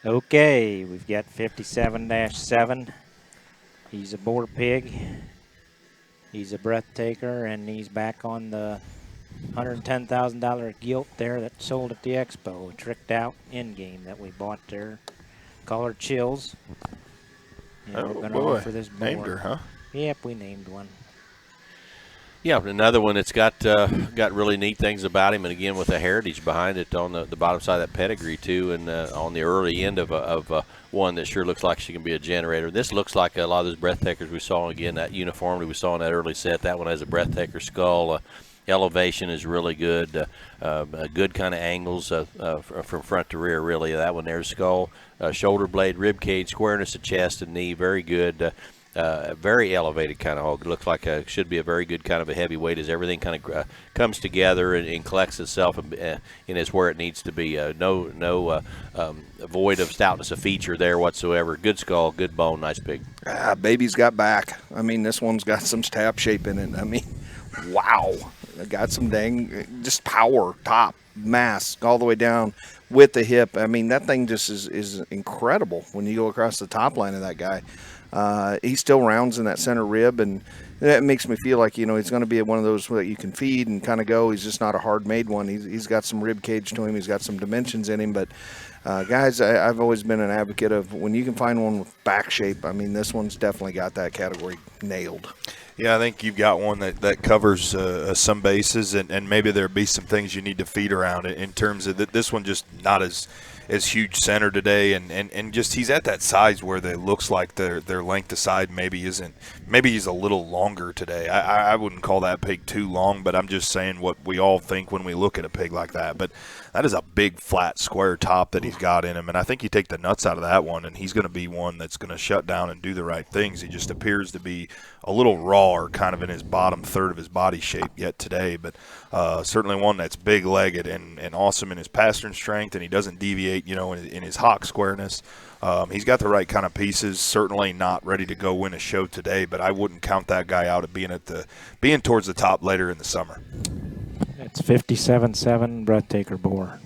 Okay, we've got 57-7. He's a boar pig. He's a breathtaker, and he's back on the $110,000 gilt there that sold at the expo. A tricked out in game that we bought there. Color Chills. And we're Oh going to boy, offer this named boar. her, huh? Yep, we named one. Yeah, another one that's got really neat things about him, and again with the heritage behind it on the bottom side of that pedigree too, and on the early end of one that sure looks like she can be a generator. This looks like a lot of those breathtakers we saw. Again, that uniformity we saw in that early set. That one has a breathtaker skull. Elevation is really good. Good kind of angles from front to rear. Really, that one there's skull, shoulder blade, rib cage, squareness of chest and knee. Very good. Very elevated kind of hog. It looks like should be a very good kind of a heavyweight as everything kind of comes together and collects itself and is where it needs to be. No void of stoutness of feature there whatsoever. Good skull, good bone, nice pig. Baby's got back. I mean, this one's got some stab shape in it. I mean, wow. Got some dang, just power, top, mass, all the way down with the hip. I mean, that thing just is incredible when you go across the top line of that guy. He still rounds in that center rib, and that makes me feel like, he's going to be one of those that you can feed and kind of go. He's just not a hard-made one. He's got some rib cage to him. He's got some dimensions in him. But, guys, I've always been an advocate of when you can find one with back shape, I mean, this one's definitely got that category nailed. Yeah, I think you've got one that covers some bases, and maybe there'll be some things you need to feed around it in terms of that. This one just not as huge center today, and just he's at that size where it looks like their length aside maybe isn't. Maybe he's a little longer today. I wouldn't call that pig too long, but I'm just saying what we all think when we look at a pig like that. But that is a big flat square top that he's got in him, and I think you take the nuts out of that one, and he's going to be one that's going to shut down and do the right things. He just appears to be a little raw or kind of in his bottom third of his body shape yet today, but certainly one that's big-legged and awesome in his pastern strength, and he doesn't deviate, in his hock squareness. He's got the right kind of pieces. Certainly not ready to go win a show today, but I wouldn't count that guy out at being towards the top later in the summer. It's 57-7, breathtaker boar.